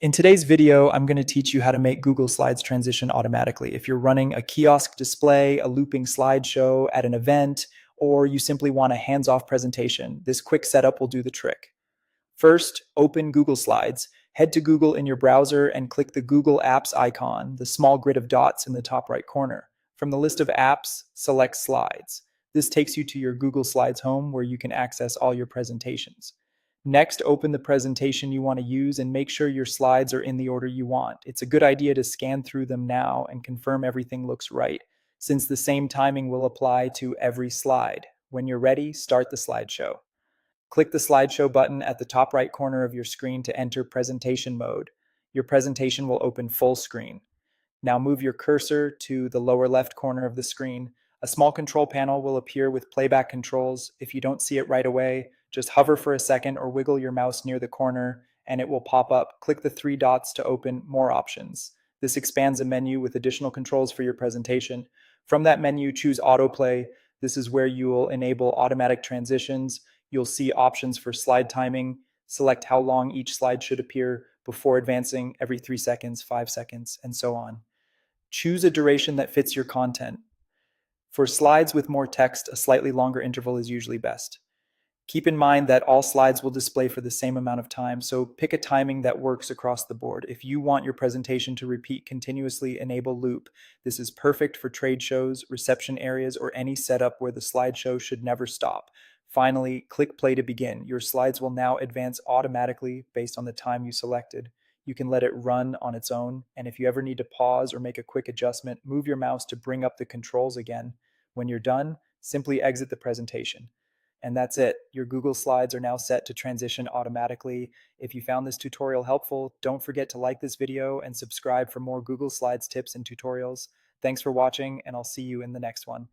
In today's video, I'm going to teach you how to make Google Slides transition automatically. If you're running a kiosk display, a looping slideshow at an event, or you simply want a hands-off presentation, this quick setup will do the trick. First, open Google Slides. Head to Google in your browser and click the Google Apps icon, the small grid of dots in the top right corner. From the list of apps, select Slides. This takes you to your Google Slides home where you can access all your presentations. Next, open the presentation you want to use and make sure your slides are in the order you want. It's a good idea to scan through them now and confirm everything looks right, since the same timing will apply to every slide. When you're ready, start the slideshow. Click the slideshow button at the top right corner of your screen to enter presentation mode. Your presentation will open full screen. Now move your cursor to the lower left corner of the screen. A small control panel will appear with playback controls. If you don't see it right away, just hover for a second or wiggle your mouse near the corner and it will pop up. Click the three dots to open more options. This expands a menu with additional controls for your presentation. From that menu, choose autoplay. This is where you will enable automatic transitions. You'll see options for slide timing. Select how long each slide should appear before advancing every 3 seconds, 5 seconds, and so on. Choose a duration that fits your content. For slides with more text, a slightly longer interval is usually best. Keep in mind that all slides will display for the same amount of time, so pick a timing that works across the board. If you want your presentation to repeat continuously, enable loop. This is perfect for trade shows, reception areas, or any setup where the slideshow should never stop. Finally, click play to begin. Your slides will now advance automatically based on the time you selected. You can let it run on its own, and if you ever need to pause or make a quick adjustment, move your mouse to bring up the controls again. When you're done, simply exit the presentation. And that's it. Your Google Slides are now set to transition automatically. If you found this tutorial helpful, don't forget to like this video and subscribe for more Google Slides tips and tutorials. Thanks for watching, and I'll see you in the next one.